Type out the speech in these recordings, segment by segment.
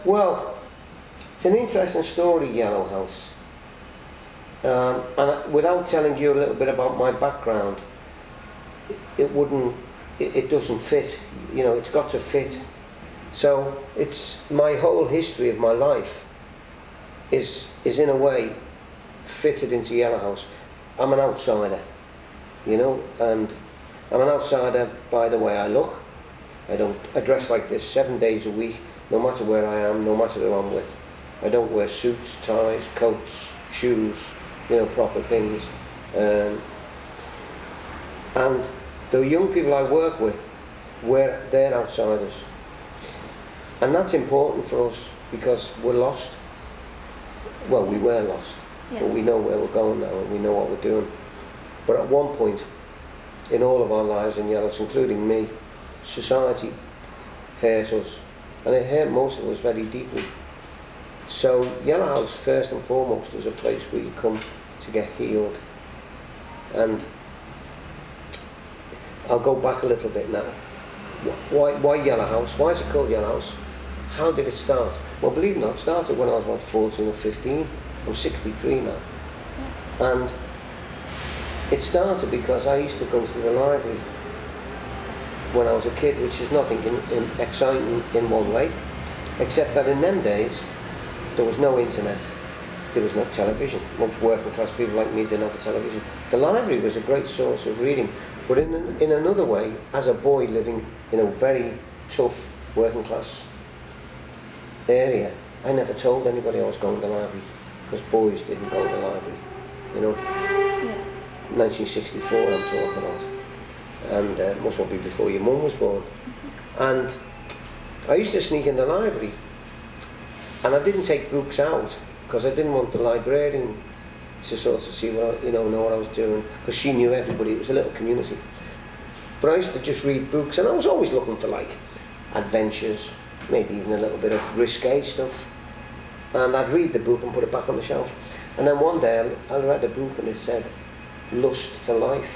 Well, it's an interesting story, Yellow House. Without telling you a little bit about my background, it wouldn't, it doesn't fit. You know, it's got to fit. So it's my whole history of my life is in a way fitted into Yellow House. I'm an outsider, you know, and I'm an outsider by the way I look. I dress like this 7 days a week, no matter where I am, no matter who I'm with. I don't wear suits, ties, coats, shoes, you know, proper things. And the young people I work with, they're outsiders. And that's important for us because we're lost. Well, we were lost, yeah. But we know where we're going now and we know what we're doing. But at one point in all of our lives in Yellows, including me, society hurt us, and it hurt most of us very deeply. So Yellow House, first and foremost, is a place where you come to get healed. And I'll go back a little bit now. Why Yellow House? Why is it called Yellow House? How did it start? Well, believe it or not, it started when I was about 14 or 15. I'm 63 now. And it started because I used to go to the library when I was a kid, which is nothing exciting in one way, except that in them days there was no internet, there was no television. Most working class people like me didn't have a television. The library was a great source of reading, but in another way, as a boy living in a very tough working class area, I never told anybody I was going to the library, because boys didn't go to the library, you know. Yeah. 1964 I'm talking about, and must well be before your mum was born. And I used to sneak in the library, and I didn't take books out because I didn't want the librarian to sort of see what know what I was doing, because she knew everybody. It was a little community. But I used to just read books, and I was always looking for like adventures, maybe even a little bit of risque stuff. And I'd read the book and put it back on the shelf. And then one day I read a book and it said lust for life,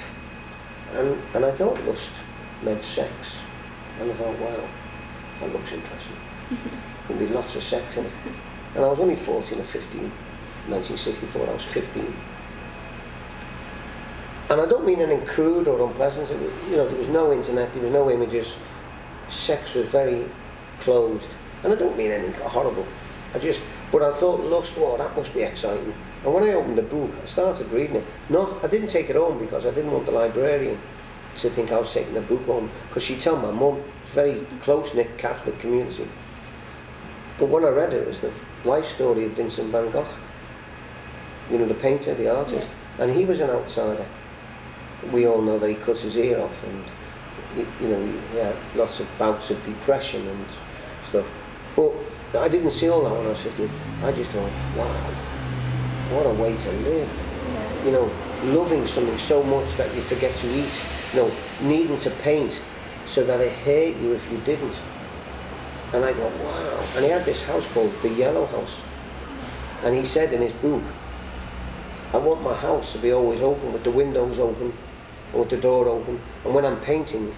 and I thought lust meant sex, and I thought, wow, that looks interesting. There'll be lots of sex in it. And I was only 14 or 15, 1964, I was 15. And I don't mean anything crude or unpleasant. It was, you know, there was no internet, there was no images. Sex was very closed. And I don't mean anything horrible. But I thought lust, well, that must be exciting. And when I opened the book, I started reading it. I didn't take it home because I didn't want the librarian to think I was taking the book home, because she'd tell my mum. It's a very close-knit Catholic community. But when I read it was the life story of Vincent van Gogh, you know, the painter, the artist, yeah. And he was an outsider. We all know that he cut his ear off, and you know, he had lots of bouts of depression and stuff. But I didn't see all that when I was 15. I just thought, wow, what a way to live. Yeah. You know, loving something so much that you forget to eat. You know, needing to paint so that it hurt you if you didn't. And I thought, wow. And he had this house called the Yellow House. And he said in his book, I want my house to be always open, with the windows open, and with the door open. And when I'm painting,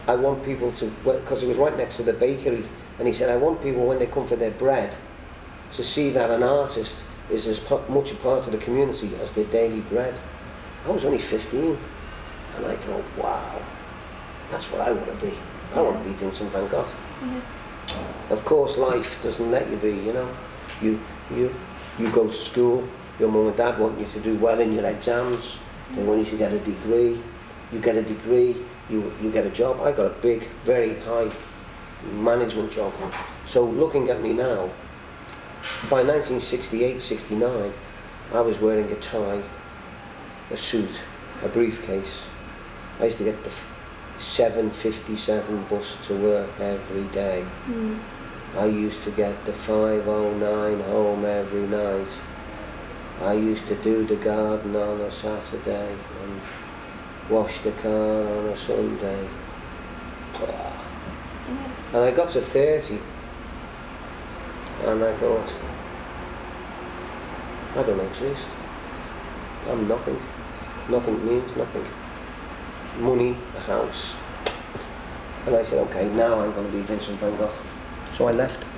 I want people to, because it was right next to the bakery, and he said, I want people when they come for their bread to see that an artist is as much a part of the community as their daily bread. I was only 15, and I thought, wow, that's what I want to be. I want to be Vincent van Gogh. Mm-hmm. Of course, life doesn't let you be, you know. You go to school, your mum and dad want you to do well in your exams, they want you to get a degree. You get a degree, you get a job. I got a big, very high management job. So looking at me now, by 1968, 69, I was wearing a tie, a suit, a briefcase. I used to get the 7:57 bus to work every day. Mm. I used to get the 5:09 home every night. I used to do the garden on a Saturday and wash the car on a Sunday. And I got to 30 and I thought, I don't exist. I'm nothing. Nothing means nothing. Money, a house. And I said, okay, now I'm going to be Vincent van Gogh. So I left.